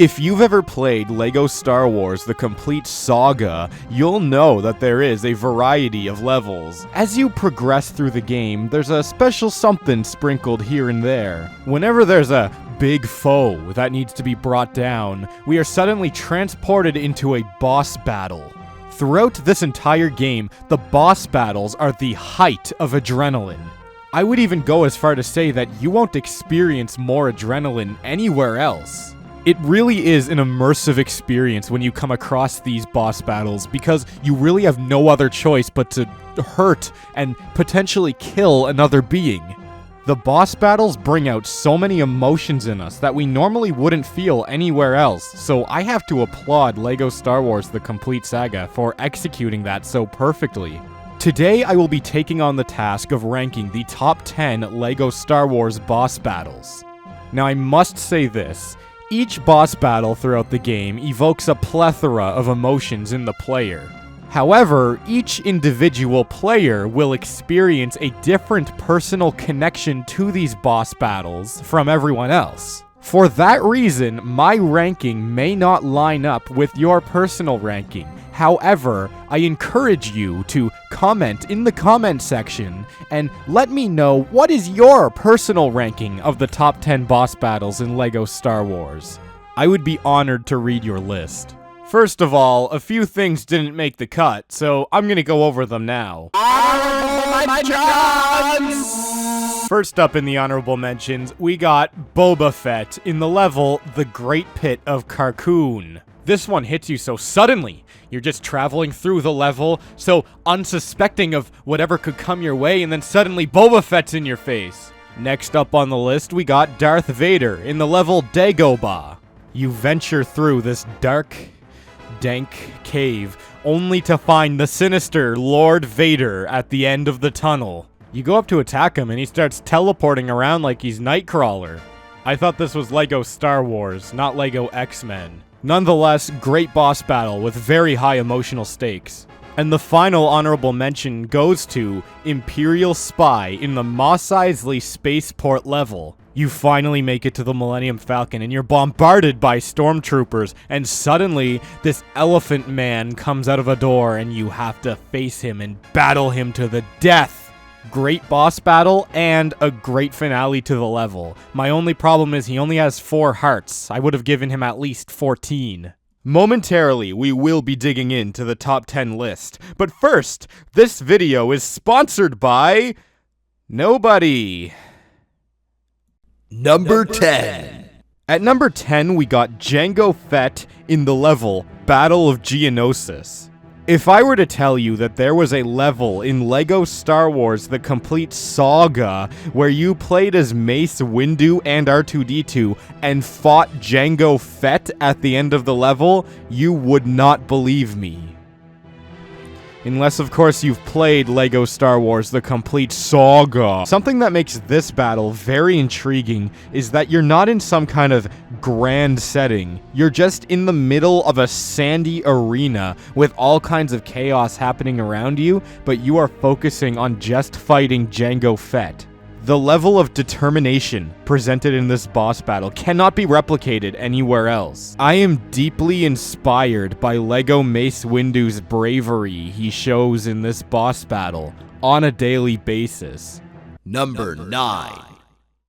If you've ever played LEGO Star Wars The Complete Saga, you'll know that there is a variety of levels. As you progress through the game, there's a special something sprinkled here and there. Whenever there's a big foe that needs to be brought down, we are suddenly transported into a boss battle. Throughout this entire game, the boss battles are the height of adrenaline. I would even go as far to say that you won't experience more adrenaline anywhere else. It really is an immersive experience when you come across these boss battles because you really have no other choice but to hurt and potentially kill another being. The boss battles bring out so many emotions in us that we normally wouldn't feel anywhere else, so I have to applaud LEGO Star Wars The Complete Saga for executing that so perfectly. Today I will be taking on the task of ranking the top 10 LEGO Star Wars boss battles. Now I must say this. Each boss battle throughout the game evokes a plethora of emotions in the player. However, each individual player will experience a different personal connection to these boss battles from everyone else. For that reason, my ranking may not line up with your personal ranking. However, I encourage you to comment in the comment section and let me know what is your personal ranking of the top 10 boss battles in LEGO Star Wars. I would be honored to read your list. First of all, a few things didn't make the cut, so I'm gonna go over them now. Honorable mentions! First up in the honorable mentions, we got Boba Fett in the level The Great Pit of Carkoon. This one hits you so suddenly. You're just traveling through the level, so unsuspecting of whatever could come your way, and then suddenly Boba Fett's in your face. Next up on the list, we got Darth Vader in the level Dagobah. You venture through this dark, dank cave, only to find the sinister Lord Vader at the end of the tunnel. You go up to attack him, and he starts teleporting around like he's Nightcrawler. I thought this was LEGO Star Wars, not LEGO X-Men. Nonetheless, great boss battle with very high emotional stakes. And the final honorable mention goes to Imperial Spy in the Mos Eisley Spaceport level. You finally make it to the Millennium Falcon and you're bombarded by stormtroopers, and suddenly this elephant man comes out of a door and you have to face him and battle him to the death. Great boss battle and a great finale to the level. My only problem is he only has 4 hearts. I would have given him at least 14. Momentarily, we will be digging into the top 10 list. But first, this video is sponsored by nobody. Number 10. At number 10, we got Jango Fett in the level Battle of Geonosis. If I were to tell you that there was a level in LEGO Star Wars The Complete Saga where you played as Mace Windu and R2-D2 and fought Jango Fett at the end of the level, you would not believe me. Unless, of course, you've played LEGO Star Wars The Complete Saga. Something that makes this battle very intriguing is that you're not in some kind of grand setting. You're just in the middle of a sandy arena with all kinds of chaos happening around you, but you are focusing on just fighting Jango Fett. The level of determination presented in this boss battle cannot be replicated anywhere else. I am deeply inspired by LEGO Mace Windu's bravery he shows in this boss battle on a daily basis. Number 9.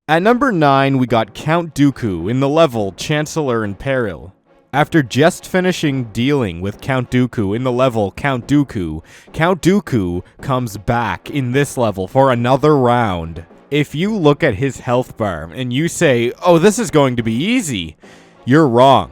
At number 9, we got Count Dooku in the level Chancellor in Peril. After just finishing dealing with Count Dooku in the level Count Dooku comes back in this level for another round. If you look at his health bar and you say, oh, this is going to be easy, you're wrong,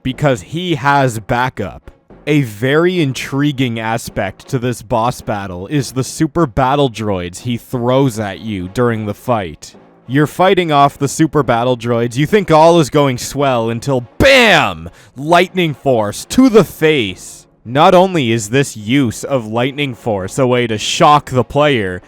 because he has backup. A very intriguing aspect to this boss battle is the super battle droids he throws at you during the fight. You're fighting off the super battle droids, you think all is going swell until BAM! Lightning Force to the face! Not only is this use of Lightning Force a way to shock the player,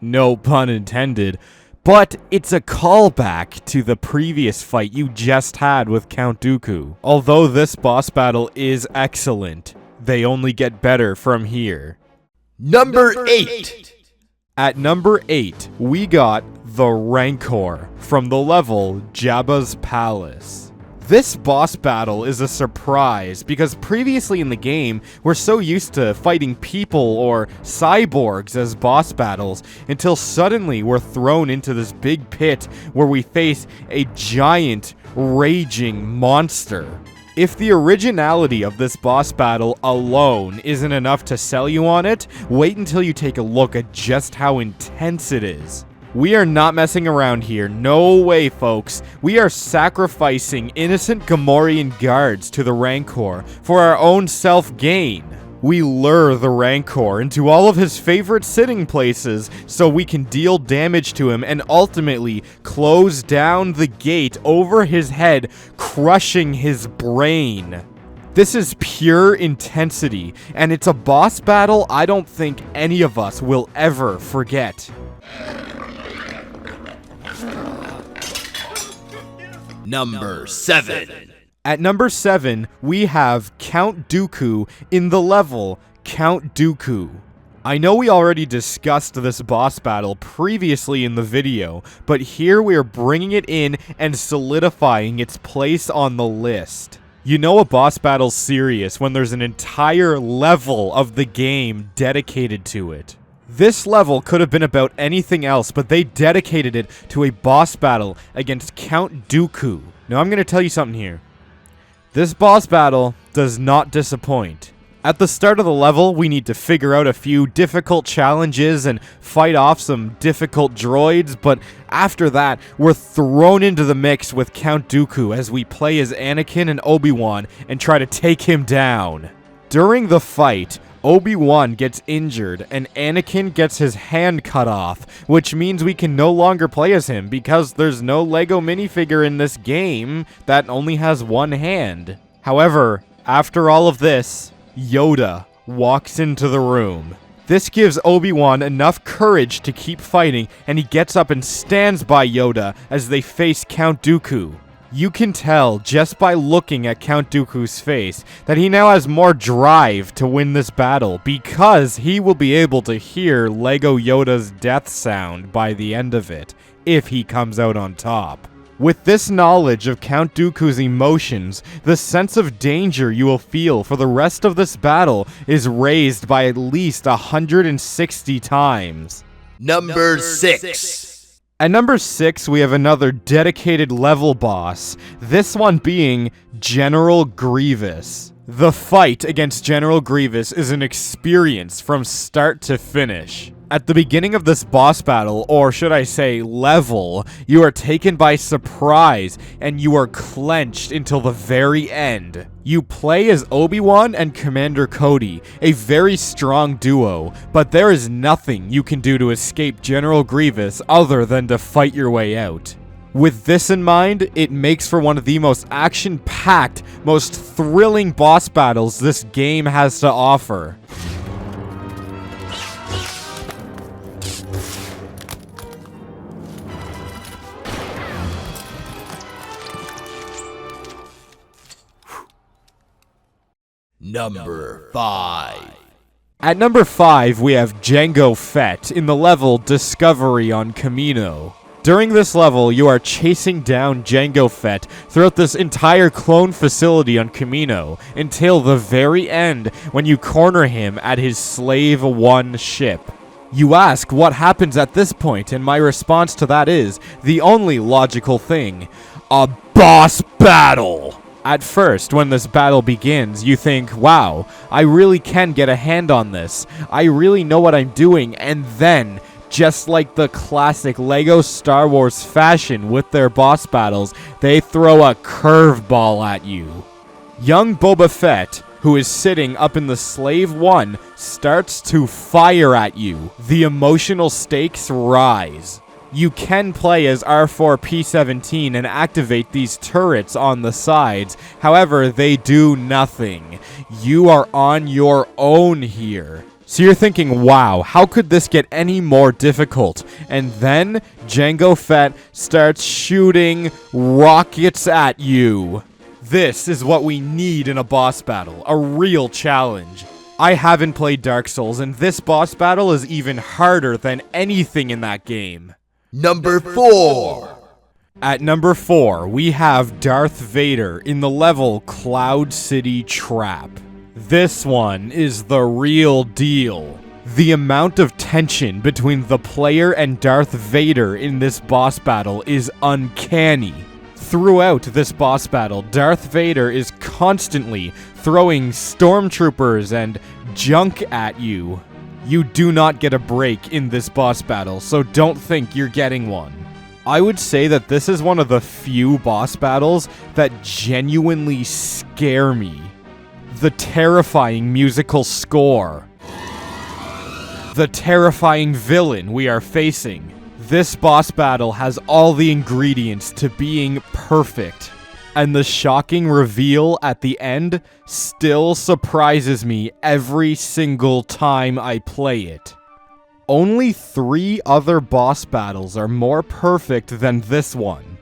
no pun intended, but it's a callback to the previous fight you just had with Count Dooku. Although this boss battle is excellent, they only get better from here. Number 8. At number 8, we got the Rancor from the level Jabba's Palace. This boss battle is a surprise because previously in the game, we're so used to fighting people or cyborgs as boss battles until suddenly we're thrown into this big pit where we face a giant, raging monster. If the originality of this boss battle alone isn't enough to sell you on it, wait until you take a look at just how intense it is. We are not messing around here. No way, folks. We are sacrificing innocent Gamorrean guards to the Rancor for our own self-gain. We lure the Rancor into all of his favorite sitting places so we can deal damage to him and ultimately close down the gate over his head, crushing his brain. This is pure intensity, and it's a boss battle I don't think any of us will ever forget. Number 7. At number 7, we have Count Dooku in the level Count Dooku. I know we already discussed this boss battle previously in the video, but here we are bringing it in and solidifying its place on the list. You know a boss battle's serious when there's an entire level of the game dedicated to it. This level could have been about anything else, but they dedicated it to a boss battle against Count Dooku. Now I'm going to tell you something here. This boss battle does not disappoint. At the start of the level, we need to figure out a few difficult challenges and fight off some difficult droids, but after that, we're thrown into the mix with Count Dooku as we play as Anakin and Obi-Wan and try to take him down. During the fight, Obi-Wan gets injured and Anakin gets his hand cut off, which means we can no longer play as him because there's no Lego minifigure in this game that only has one hand. However, after all of this, Yoda walks into the room. This gives Obi-Wan enough courage to keep fighting, and he gets up and stands by Yoda as they face Count Dooku. You can tell just by looking at Count Dooku's face that he now has more drive to win this battle because he will be able to hear Lego Yoda's death sound by the end of it, if he comes out on top. With this knowledge of Count Dooku's emotions, the sense of danger you will feel for the rest of this battle is raised by at least 160 times. Number 6. At number 6, we have another dedicated level boss, this one being General Grievous. The fight against General Grievous is an experience from start to finish. At the beginning of this boss battle, or should I say level, you are taken by surprise and you are clenched until the very end. You play as Obi-Wan and Commander Cody, a very strong duo, but there is nothing you can do to escape General Grievous other than to fight your way out. With this in mind, it makes for one of the most action-packed, most thrilling boss battles this game has to offer. Number 5. At number 5, we have Jango Fett in the level Discovery on Kamino. During this level, you are chasing down Jango Fett throughout this entire clone facility on Kamino until the very end when you corner him at his Slave 1 ship. You ask what happens at this point, and my response to that is the only logical thing: a boss battle! At first, when this battle begins, you think, wow, I really can get a hand on this. I really know what I'm doing. And then, just like the classic Lego Star Wars fashion with their boss battles, they throw a curveball at you. Young Boba Fett, who is sitting up in the Slave 1, starts to fire at you. The emotional stakes rise. You can play as R4-P17 and activate these turrets on the sides. However, they do nothing. You are on your own here. So you're thinking, wow, how could this get any more difficult? And then Jango Fett starts shooting rockets at you. This is what we need in a boss battle, a real challenge. I haven't played Dark Souls, and this boss battle is even harder than anything in that game. Number 4. At number 4, we have Darth Vader in the level Cloud City Trap. This one is the real deal. The amount of tension between the player and Darth Vader in this boss battle is uncanny. Throughout this boss battle, Darth Vader is constantly throwing stormtroopers and junk at you. You do not get a break in this boss battle, so don't think you're getting one. I would say that this is one of the few boss battles that genuinely scare me. The terrifying musical score. The terrifying villain we are facing. This boss battle has all the ingredients to being perfect. And the shocking reveal at the end still surprises me every single time I play it. Only 3 other boss battles are more perfect than this one.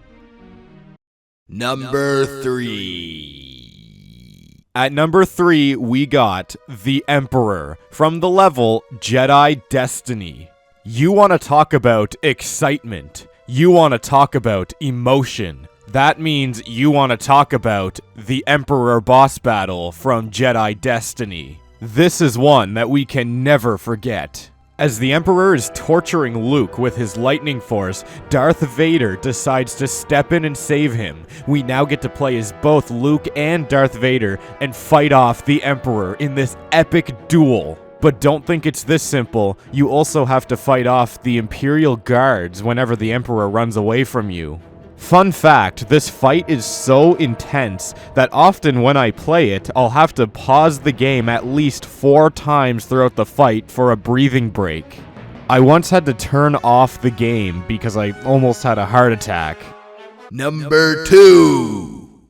Number 3. At number 3, we got the Emperor from the level Jedi Destiny. You want to talk about excitement. You want to talk about emotion. That means you want to talk about the Emperor boss battle from Jedi Destiny. This is one that we can never forget. As the Emperor is torturing Luke with his lightning force, Darth Vader decides to step in and save him. We now get to play as both Luke and Darth Vader and fight off the Emperor in this epic duel. But don't think it's this simple. You also have to fight off the Imperial Guards whenever the Emperor runs away from you. Fun fact, this fight is so intense that often when I play it, I'll have to pause the game at least 4 times throughout the fight for a breathing break. I once had to turn off the game because I almost had a heart attack. Number 2.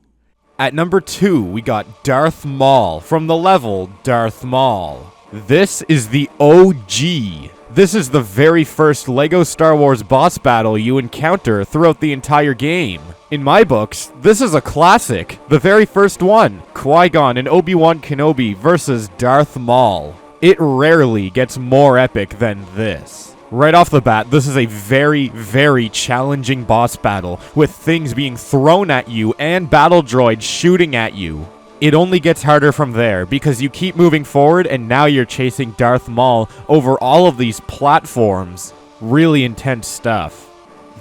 At number 2, we got Darth Maul from the level Darth Maul. This is the OG. This is the very first LEGO Star Wars boss battle you encounter throughout the entire game. In my books, this is a classic, the very first one, Qui-Gon and Obi-Wan Kenobi versus Darth Maul. It rarely gets more epic than this. Right off the bat, this is a very, very challenging boss battle, with things being thrown at you and battle droids shooting at you. It only gets harder from there, because you keep moving forward and now you're chasing Darth Maul over all of these platforms. Really intense stuff.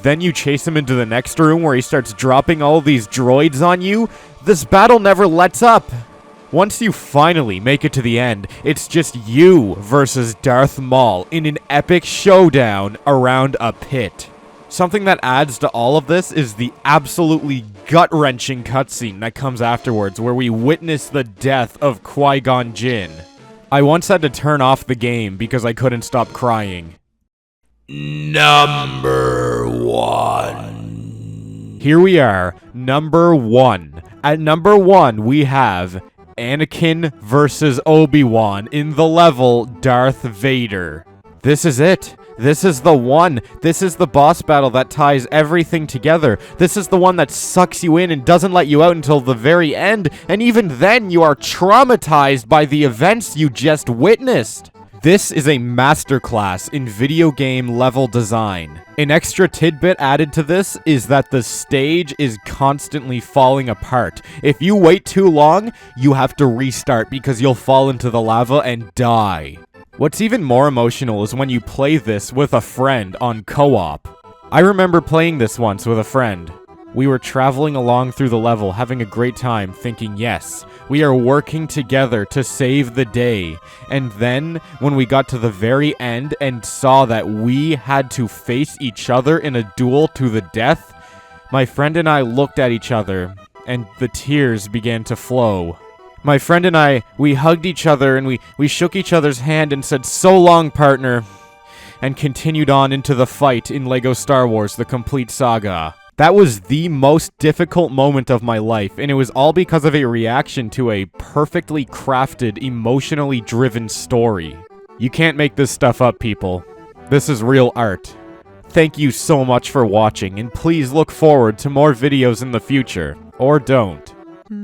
Then you chase him into the next room where he starts dropping all of these droids on you. This battle never lets up. Once you finally make it to the end, it's just you versus Darth Maul in an epic showdown around a pit. Something that adds to all of this is the absolutely gut-wrenching cutscene that comes afterwards, where we witness the death of Qui-Gon Jinn. I once had to turn off the game because I couldn't stop crying. Number 1. Here we are, number 1. At number 1, we have Anakin versus Obi-Wan in the level Darth Vader. This is it. This is the one. This is the boss battle that ties everything together. This is the one that sucks you in and doesn't let you out until the very end. And even then, you are traumatized by the events you just witnessed. This is a masterclass in video game level design. An extra tidbit added to this is that the stage is constantly falling apart. If you wait too long, you have to restart because you'll fall into the lava and die. What's even more emotional is when you play this with a friend on co-op. I remember playing this once with a friend. We were traveling along through the level, having a great time, thinking, yes, we are working together to save the day. And then, when we got to the very end and saw that we had to face each other in a duel to the death, my friend and I looked at each other, and the tears began to flow. My friend and I, we hugged each other and we shook each other's hand and said, "So long, partner," and continued on into the fight in LEGO Star Wars: The Complete Saga. That was the most difficult moment of my life, and it was all because of a reaction to a perfectly crafted, emotionally driven story. You can't make this stuff up, people. This is real art. Thank you so much for watching, and please look forward to more videos in the future. Or don't.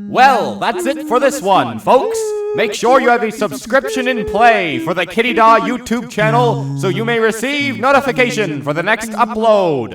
Well, that's it for this one, folks. Make sure you have a subscription in play for the Kitty Daw YouTube channel so you may receive notification for the next upload.